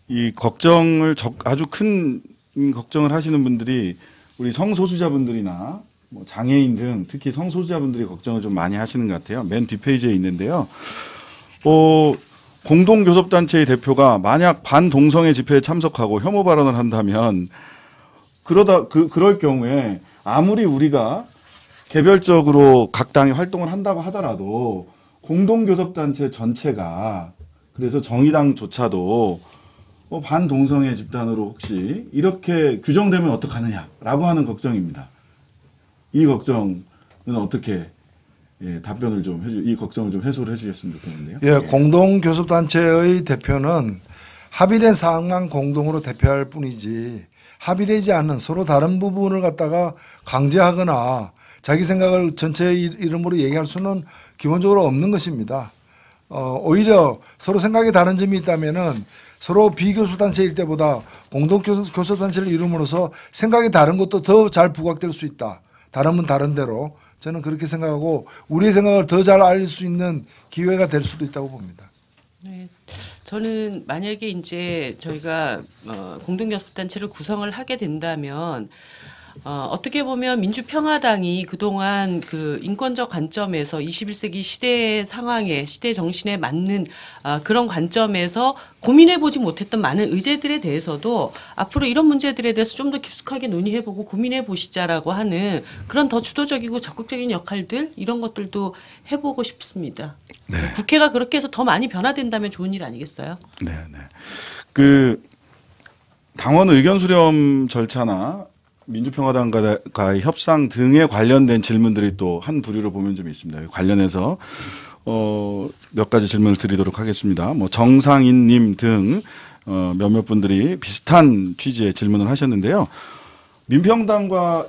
이 걱정을 아주 큰 걱정을 하시는 분들이 우리 성소수자분들이나 뭐 장애인 등 특히 성소수자분들이 걱정을 좀 많이 하시는 것 같아요. 맨 뒷페이지에 있는데요. 공동교섭단체의 대표가 만약 반동성애 집회에 참석하고 혐오 발언을 한다면 그럴 경우에 아무리 우리가 개별적으로 각 당이 활동을 한다고 하더라도 공동교섭단체 전체가 그래서 정의당조차도 반동성애 집단으로 혹시 이렇게 규정되면 어떡하느냐라고 하는 걱정입니다. 이 걱정은 어떻게 답변을 좀 이 걱정을 좀 해소를 해주셨으면 좋겠는데요. 예, 공동교섭단체의 대표는 합의된 사항만 공동으로 대표할 뿐이지 합의되지 않는 서로 다른 부분을 갖다가 강제하거나 자기 생각을 전체 이름으로 얘기할 수는 기본적으로 없는 것입니다. 오히려 서로 생각이 다른 점이 있다면은 서로 비교섭단체일 때보다 공동교섭단체를 이름으로써 생각이 다른 것도 더 잘 부각될 수 있다. 다르면 다른 대로 저는 그렇게 생각하고 우리의 생각을 더 잘 알 수 있는 기회가 될 수도 있다고 봅니다. 네. 저는 만약에 이제 저희가 공동교섭단체를 구성을 하게 된다면 어떻게 보면 민주평화당이 그동안 그 인권적 관점에서 21세기 시대의 상황에 시대 정신에 맞는 그런 관점에서 고민해보지 못했던 많은 의제들에 대해서도 앞으로 이런 문제들에 대해서 좀 더 깊숙하게 논의해보고 고민해보시자라고 하는 그런 더 주도적이고 적극적인 역할들 이런 것들도 해보고 싶습니다. 네. 국회가 그렇게 해서 더 많이 변화된다면 좋은 일 아니겠어요? 네, 네. 당원 의견 수렴 절차나 민주평화당과의 협상 등에 관련된 질문들이 또 한 부류로 보면 좀 있습니다. 관련해서 몇 가지 질문을 드리도록 하겠습니다. 뭐 정상인님 등 몇몇 분들이 비슷한 취지의 질문을 하셨는데요. 민평당과의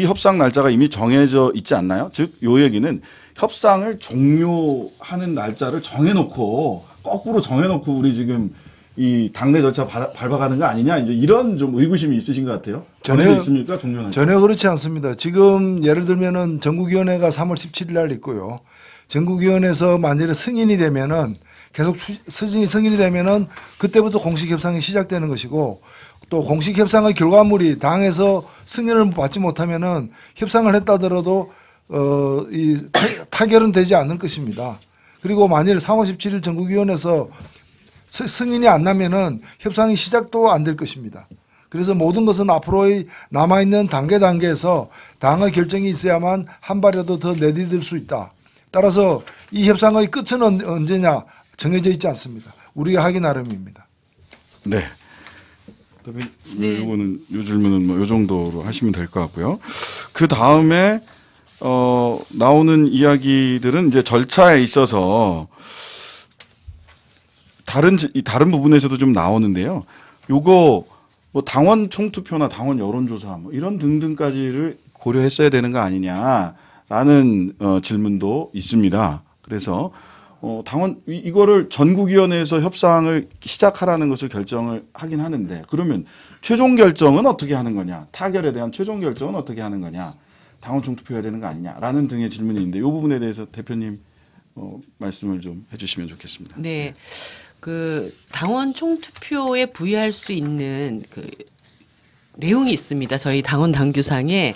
협상 날짜가 이미 정해져 있지 않나요? 즉, 요 얘기는 협상을 종료하는 날짜를 정해놓고 거꾸로 정해놓고 우리 지금 이 당내 절차 밟아가는 거 아니냐 이제 이런 좀 의구심이 있으신 것 같아요. 전혀 있습니까? 종료는 전혀 그렇지 않습니다. 지금 예를 들면은 전국위원회가 3월 17일 날 있고요. 전국위원회에서 만일에 승인이 되면은 계속 승인이 되면은 그때부터 공식 협상이 시작되는 것이고 또 공식 협상의 결과물이 당에서 승인을 받지 못하면은 협상을 했다더라도 이 타결은 되지 않을 것입니다. 그리고 만일 3월 17일 전국위원회에서 승인이 안 나면은 협상이 시작도 안 될 것입니다. 그래서 모든 것은 앞으로의 남아있는 단계에서 당의 결정이 있어야만 한 발이라도 더 내디딜 수 있다. 따라서 이 협상의 끝은 언제냐 정해져 있지 않습니다. 우리가 하기 나름입니다. 네. 요거는 요 질문은 뭐 요 정도로 하시면 될 것 같고요. 그 다음에 나오는 이야기들은 이제 절차에 있어서 다른 부분에서도 좀 나오는데요. 요거 뭐 당원 총투표나 당원 여론조사 뭐 이런 등등까지를 고려했어야 되는 거 아니냐라는 질문도 있습니다. 그래서 당원 이거를 전국위원회에서 협상을 시작하라는 것을 결정을 하긴 하는데 그러면 최종 결정은 어떻게 하는 거냐? 타결에 대한 최종 결정은 어떻게 하는 거냐? 당원 총투표해야 되는 거 아니냐라는 등의 질문이 있는데 이 부분에 대해서 대표님 말씀을 좀 해주시면 좋겠습니다. 네, 그 당원 총투표에 부여할 수 있는 그 내용이 있습니다. 저희 당원 당규상에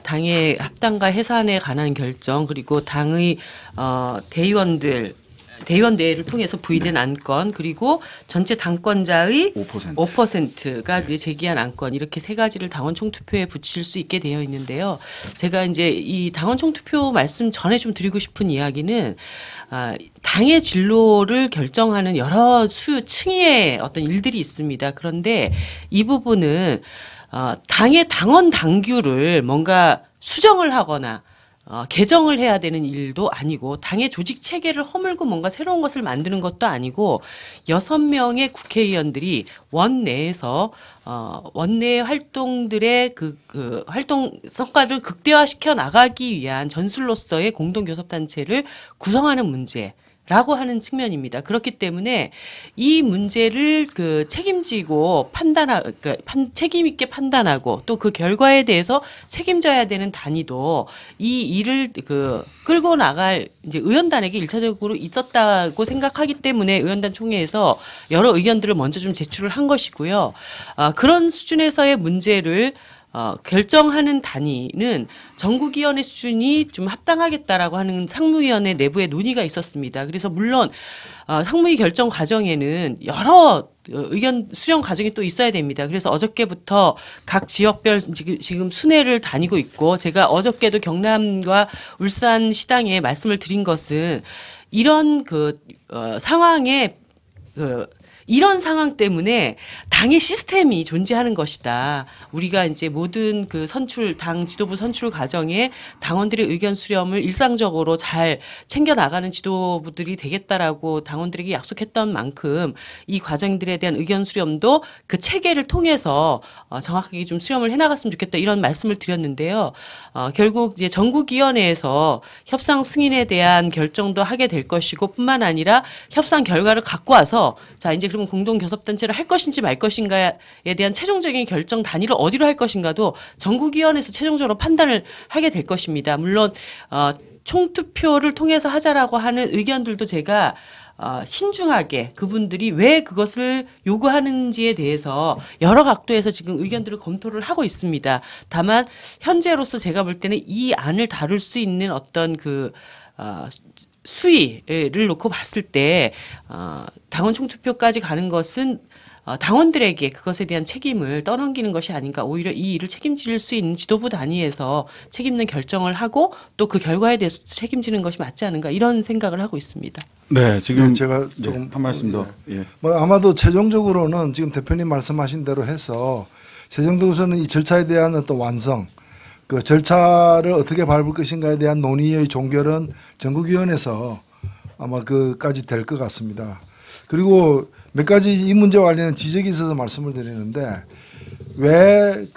당의 합당과 해산에 관한 결정 그리고 당의 대의원대회를 통해서 부의된 안건 그리고 전체 당권자의 5%가 이제 제기한 안건 이렇게 세 가지를 당원 총투표에 붙일 수 있게 되어 있는데요. 제가 이제 이 당원 총투표 말씀 전에 좀 드리고 싶은 이야기는 당의 진로를 결정하는 여러 층의 어떤 일들이 있습니다. 그런데 이 부분은 당의 당원 당규를 뭔가 수정을 하거나 개정을 해야 되는 일도 아니고 당의 조직 체계를 허물고 뭔가 새로운 것을 만드는 것도 아니고 6명의 국회의원들이 원내에서 원내 활동들의 그 활동 성과를 극대화시켜 나가기 위한 전술로서의 공동교섭단체를 구성하는 문제. 라고 하는 측면입니다. 그렇기 때문에 이 문제를 그 책임지고 책임 있게 판단하고 또 그 결과에 대해서 책임져야 되는 단위도 이 일을 끌고 나갈 이제 의원단에게 일차적으로 있었다고 생각하기 때문에 의원단 총회에서 여러 의견들을 먼저 좀 제출을 한 것이고요. 그런 수준에서의 문제를 결정하는 단위는 전국위원회 수준이 좀 합당하겠다라고 하는 상무위원회 내부의 논의가 있었습니다. 그래서 물론 상무위 결정 과정에는 여러 의견 수렴 과정이 또 있어야 됩니다. 그래서 어저께부터 각 지역별 지금 순회를 다니고 있고 제가 어저께도 경남과 울산 시당에 말씀을 드린 것은 이런 상황에 이런 상황 때문에 당의 시스템이 존재하는 것이다. 우리가 이제 모든 당 지도부 선출 과정에 당원들의 의견 수렴을 일상적으로 잘 챙겨 나가는 지도부들이 되겠다라고 당원들에게 약속했던 만큼 이 과정들에 대한 의견 수렴도 그 체계를 통해서 정확하게 좀 수렴을 해나갔으면 좋겠다 이런 말씀을 드렸는데요. 결국 이제 전국위원회에서 협상 승인에 대한 결정도 하게 될 것이고 뿐만 아니라 협상 결과를 갖고 와서 자 이제 그러면 공동교섭단체를 할 것인지 말 것인가에 대한 최종적인 결정 단위를 어디로 할 것인가도 전국위원회에서 최종적으로 판단을 하게 될 것입니다. 물론 총투표를 통해서 하자라고 하는 의견들도 제가 신중하게 그분들이 왜 그것을 요구하는지에 대해서 여러 각도에서 지금 의견들을 검토를 하고 있습니다. 다만 현재로서 제가 볼 때는 이 안을 다룰 수 있는 어떤 수위를 놓고 봤을 때 당원 총투표까지 가는 것은 당원들에게 그것에 대한 책임을 떠넘기는 것이 아닌가. 오히려 이 일을 책임질 수 있는 지도부 단위에서 책임있는 결정을 하고 또 그 결과에 대해서 책임지는 것이 맞지 않은가 이런 생각을 하고 있습니다. 네, 지금 제가 조금 한 말씀 더. 예. 아마도 최종적으로는 지금 대표님 말씀하신 대로 해서 최종적으로는 이 절차에 대한 어떤 완성, 그 절차를 어떻게 밟을 것인가에 대한 논의의 종결은 전국위원회에서 아마 그까지 될 것 같습니다. 그리고 몇 가지 이 문제와 관련된 지적이 있어서 말씀을 드리는데 왜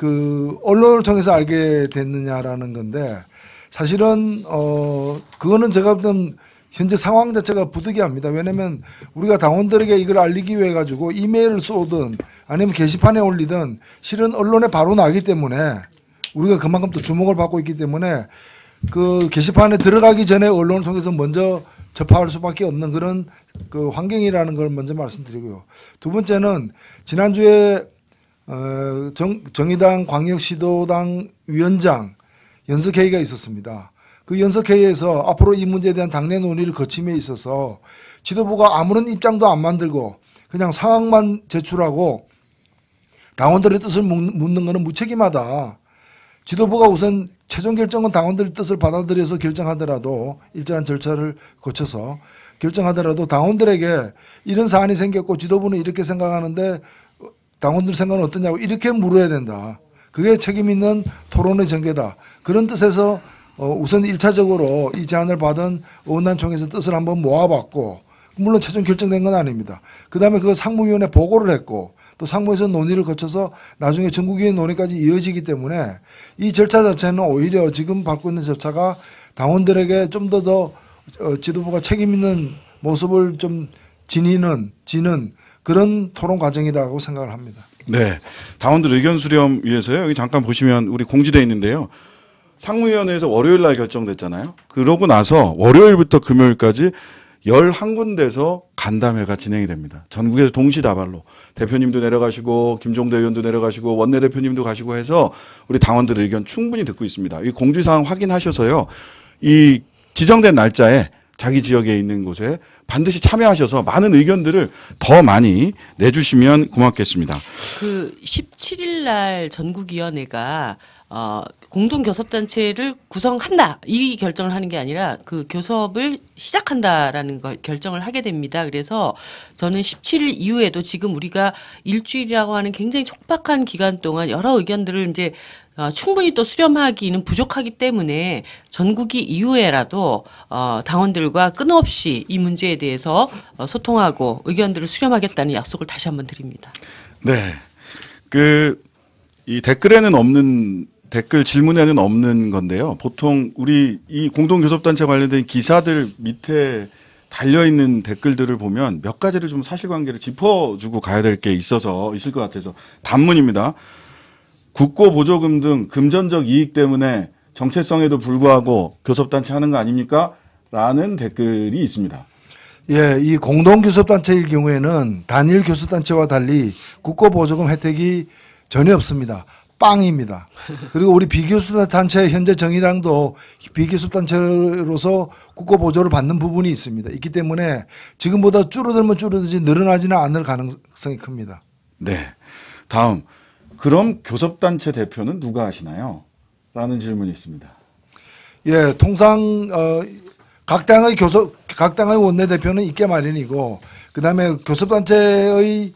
언론을 통해서 알게 됐느냐라는 건데 사실은 그거는 제가 보던 현재 상황 자체가 부득이합니다. 왜냐하면 우리가 당원들에게 이걸 알리기 위해 가지고 이메일을 쏘든 아니면 게시판에 올리든 실은 언론에 바로 나기 때문에 우리가 그만큼 또 주목을 받고 있기 때문에 그 게시판에 들어가기 전에 언론을 통해서 먼저 접할 수밖에 없는 그런 환경이라는 걸 먼저 말씀드리고요. 두 번째는 지난주에 정의당 광역시도당 위원장 연석회의가 있었습니다. 그 연석회의에서 앞으로 이 문제에 대한 당내 논의를 거침에 있어서 지도부가 아무런 입장도 안 만들고 그냥 상황만 제출하고 당원들의 뜻을 묻는 것은 무책임하다. 지도부가 우선 최종 결정은 당원들의 뜻을 받아들여서 결정하더라도 일정한 절차를 거쳐서 결정하더라도 당원들에게 이런 사안이 생겼고 지도부는 이렇게 생각하는데 당원들 생각은 어떠냐고 이렇게 물어야 된다. 그게 책임 있는 토론의 전개다. 그런 뜻에서 우선 1차적으로 이 제안을 받은 의원단총회에서 뜻을 한번 모아봤고 물론 최종 결정된 건 아닙니다. 그다음에 그거 상무위원회 보고를 했고 또 상무에서 논의를 거쳐서 나중에 전국위원 논의까지 이어지기 때문에 이 절차 자체는 오히려 지금 밟고 있는 절차가 당원들에게 좀 더 지도부가 책임 있는 모습을 좀 지는 그런 토론 과정이라고 생각을 합니다. 네. 당원들 의견 수렴 위해서요. 여기 잠깐 보시면 우리 공지되어 있는데요. 상무위원회에서 월요일 날 결정됐잖아요. 그러고 나서 월요일부터 금요일까지 11군데에서 간담회가 진행이 됩니다. 전국에서 동시다발로 대표님도 내려가시고 김종대 의원도 내려가시고 원내대표님도 가시고 해서 우리 당원들 의견 충분히 듣고 있습니다. 이 공지사항 확인하셔서요. 이 지정된 날짜에 자기 지역에 있는 곳에 반드시 참여하셔서 많은 의견들을 더 많이 내주시면 고맙겠습니다. 그 17일 날 전국위원회가 공동교섭단체를 구성한다 이 결정을 하는 게 아니라 그 교섭을 시작한다라는 걸 결정을 하게 됩니다. 그래서 저는 17일 이후에도 지금 우리가 일주일이라고 하는 굉장히 촉박한 기간 동안 여러 의견들을 이제 충분히 또 수렴하기는 부족하기 때문에 전국이 이후에라도 당원들과 끊임없이 이 문제에 대해서 소통하고 의견들을 수렴하겠다는 약속을 다시 한번 드립니다. 네. 이 댓글에는 없는 댓글 질문에는 없는 건데요. 보통 우리 이 공동교섭단체 관련된 기사들 밑에 달려있는 댓글들을 보면 몇 가지를 좀 사실관계를 짚어주고 가야 될 게 있을 것 같아서 단문입니다. 국고 보조금 등 금전적 이익 때문에 정체성에도 불구하고 교섭단체 하는 거 아닙니까? 라는 댓글이 있습니다. 예, 이 공동교섭단체일 경우에는 단일 교섭단체와 달리 국고 보조금 혜택이 전혀 없습니다. 빵입니다. 그리고 우리 비교섭단체 현재 정의당도 비교섭단체로서 국고 보조를 받는 부분이 있습니다. 있기 때문에 지금보다 줄어들면 줄어들지 늘어나지는 않을 가능성이 큽니다. 네. 다음. 그럼 교섭단체 대표는 누가 하시나요? 라는 질문이 있습니다. 예, 통상 각 당의 원내대표는 있게 마련이고 그다음에 교섭단체의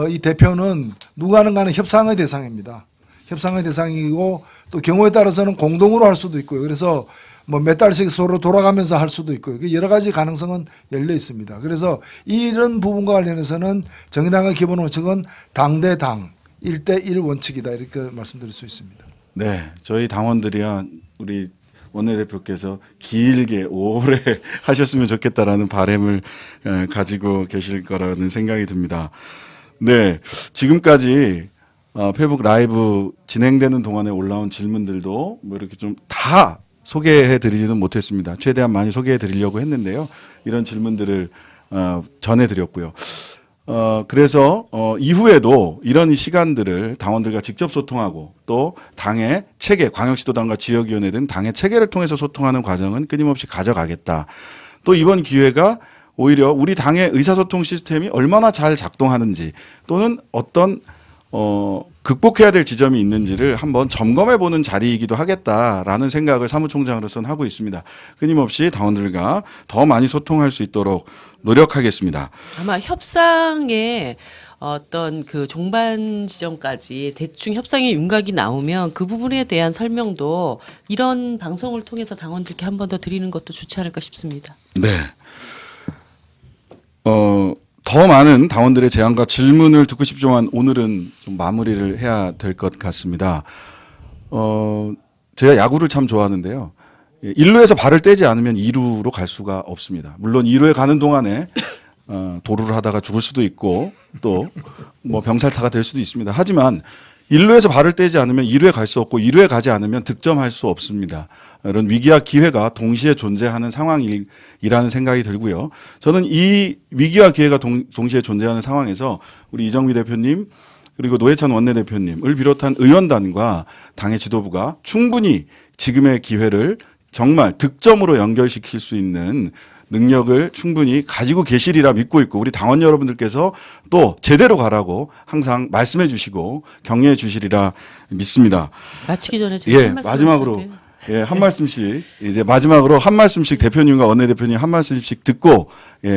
이 대표는 누가 하는가는 협상의 대상입니다. 협상의 대상이고 또 경우에 따라서는 공동으로 할 수도 있고요. 그래서 뭐 몇 달씩 서로 돌아가면서 할 수도 있고요. 여러 가지 가능성은 열려 있습니다. 그래서 이런 부분과 관련해서는 정의당의 기본 원칙은 당 대 당 1대1 원칙이다 이렇게 말씀드릴 수 있습니다. 네, 저희 당원들이야 우리 원내대표께서 길게 오래 하셨으면 좋겠다라는 바람을 가지고 계실 거라는 생각이 듭니다. 네, 지금까지 페이북 라이브 진행되는 동안에 올라온 질문들도 뭐 이렇게 좀 다 소개해 드리지는 못했습니다. 최대한 많이 소개해 드리려고 했는데요. 이런 질문들을 전해 드렸고요. 그래서 이후에도 이런 시간들을 당원들과 직접 소통하고 또 당의 체계, 광역시도당과 지역위원회 등 당의 체계를 통해서 소통하는 과정은 끊임없이 가져가겠다. 또 이번 기회가 오히려 우리 당의 의사소통 시스템이 얼마나 잘 작동하는지 또는 어떤 극복해야 될 지점이 있는지를 한번 점검해 보는 자리이기도 하겠다라는 생각을 사무총장으로서는 하고 있습니다. 끊임없이 당원들과 더 많이 소통할 수 있도록 노력하겠습니다. 아마 협상의 어떤 그 종반 지점까지 대충 협상의 윤곽이 나오면 그 부분에 대한 설명도 이런 방송을 통해서 당원들께 한 번 더 드리는 것도 좋지 않을까 싶습니다. 네. 더 많은 당원들의 제안과 질문을 듣고 싶지만 오늘은 좀 마무리를 해야 될 것 같습니다. 제가 야구를 참 좋아하는데요. 1루에서 발을 떼지 않으면 2루로 갈 수가 없습니다. 물론 2루에 가는 동안에 도루를 하다가 죽을 수도 있고 또 뭐 병살타가 될 수도 있습니다. 하지만 1루에서 발을 떼지 않으면 2루에 갈 수 없고 2루에 가지 않으면 득점할 수 없습니다. 이런 위기와 기회가 동시에 존재하는 상황이라는 생각이 들고요. 저는 이 위기와 기회가 동시에 존재하는 상황에서 우리 이정미 대표님 그리고 노회찬 원내대표님을 비롯한 의원단과 당의 지도부가 충분히 지금의 기회를 정말 득점으로 연결시킬 수 있는 능력을 충분히 가지고 계시리라 믿고 있고 우리 당원 여러분들께서 또 제대로 가라고 항상 말씀해 주시고 격려해 주시리라 믿습니다. 마치기 전에 제가 한 말씀 마지막으로 할게요. 한 말씀씩 이제 마지막으로 한 말씀씩 대표님과 원내대표님 한 말씀씩 듣고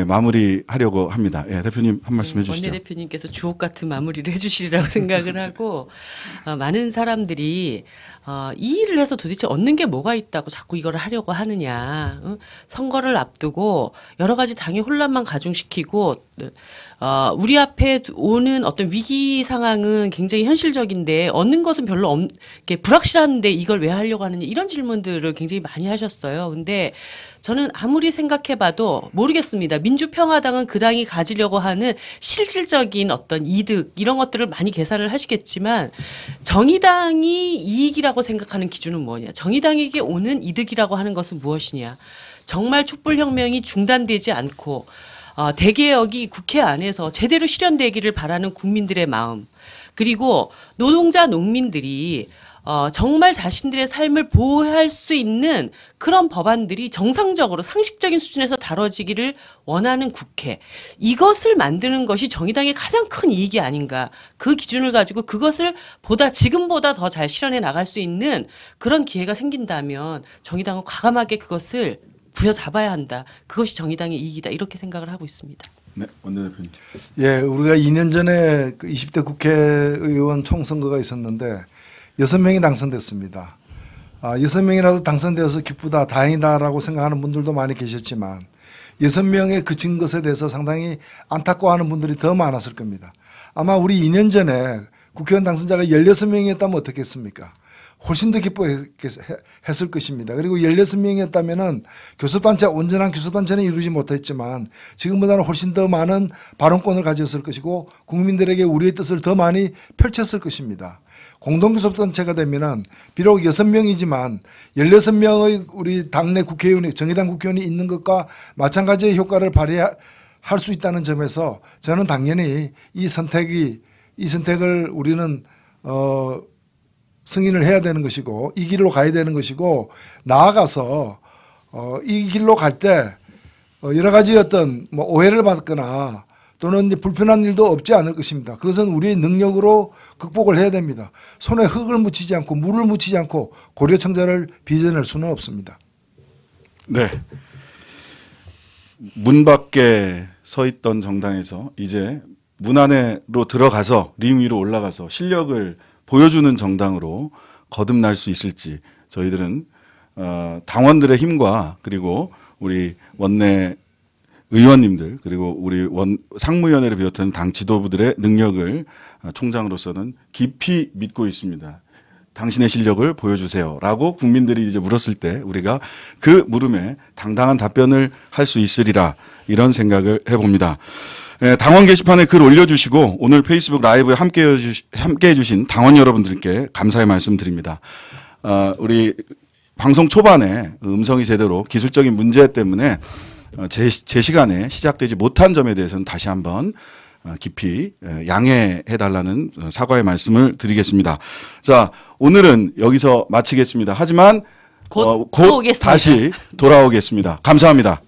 마무리하려고 합니다. 대표님 한 말씀 해주시죠. 원내대표님께서 주옥 같은 마무리를 해주시리라고 생각을 하고 많은 사람들이 이 일을 해서 도대체 얻는 게 뭐가 있다고 자꾸 이걸 하려고 하느냐. 선거를 앞두고 여러 가지 당의 혼란만 가중시키고 우리 앞에 오는 어떤 위기 상황은 굉장히 현실적인데 얻는 것은 별로 이렇게 불확실한데 이걸 왜 하려고 하느냐 이런 질문들을 굉장히 많이 하셨어요. 근데 저는 아무리 생각해봐도 모르겠습니다. 민주평화당은 그 당이 가지려고 하는 실질적인 어떤 이득 이런 것들을 많이 계산을 하시겠지만 정의당이 이익이라고 생각하는 기준은 뭐냐? 정의당에게 오는 이득이라고 하는 것은 무엇이냐? 정말 촛불혁명이 중단되지 않고 대개혁이 국회 안에서 제대로 실현되기를 바라는 국민들의 마음, 그리고 노동자 농민들이 정말 자신들의 삶을 보호할 수 있는 그런 법안들이 정상적으로 상식적인 수준에서 다뤄지기를 원하는 국회, 이것을 만드는 것이 정의당의 가장 큰 이익이 아닌가. 그 기준을 가지고 그것을 지금보다 더 잘 실현해 나갈 수 있는 그런 기회가 생긴다면 정의당은 과감하게 그것을 부여잡아야 한다. 그것이 정의당의 이익이다. 이렇게 생각을 하고 있습니다. 네, 원내대표님. 예, 우리가 2년 전에 그 20대 국회의원 총선거가 있었는데 6명이 당선됐습니다. 6명이라도 당선되어서 기쁘다, 다행이다라고 생각하는 분들도 많이 계셨지만 6명에 그친 것에 대해서 상당히 안타까워하는 분들이 더 많았을 겁니다. 아마 우리 2년 전에 국회의원 당선자가 16명이었다면 어떻겠습니까? 훨씬 더 기뻐했을 것입니다. 그리고 16명이었다면은 교섭단체, 온전한 교섭단체는 이루지 못했지만 지금보다는 훨씬 더 많은 발언권을 가졌을 것이고 국민들에게 우리의 뜻을 더 많이 펼쳤을 것입니다. 공동교섭단체가 되면은 비록 6명이지만 16명의 우리 당내 국회의원이, 정의당 국회의원이 있는 것과 마찬가지의 효과를 발휘할 수 있다는 점에서 저는 당연히 이 선택을 우리는 승인을 해야 되는 것이고 이 길로 가야 되는 것이고, 나아가서 이 길로 갈 때 여러 가지 어떤 오해를 받거나 또는 불편한 일도 없지 않을 것입니다. 그것은 우리의 능력으로 극복을 해야 됩니다. 손에 흙을 묻히지 않고 물을 묻히지 않고 고려청자를 빚어낼 수는 없습니다. 네. 문 밖에 서 있던 정당에서 이제 문 안으로 들어가서 링 위로 올라가서 실력을 보여주는 정당으로 거듭날 수 있을지 저희들은 당원들의 힘과 그리고 우리 원내 의원님들 그리고 우리 상무위원회를 비롯한 당 지도부들의 능력을 총장으로서는 깊이 믿고 있습니다. 당신의 실력을 보여주세요라고 국민들이 이제 물었을 때 우리가 그 물음에 당당한 답변을 할 수 있으리라, 이런 생각을 해봅니다. 당원 게시판에 글 올려주시고 오늘 페이스북 라이브에 함께해 주신 당원 여러분들께 감사의 말씀 드립니다. 우리 방송 초반에 음성이 제대로 기술적인 문제 때문에 제 시간에 시작되지 못한 점에 대해서는 다시 한번 깊이 양해해달라는 사과의 말씀을 드리겠습니다. 자, 오늘은 여기서 마치겠습니다. 하지만 곧 오겠습니다. 다시 돌아오겠습니다. 감사합니다.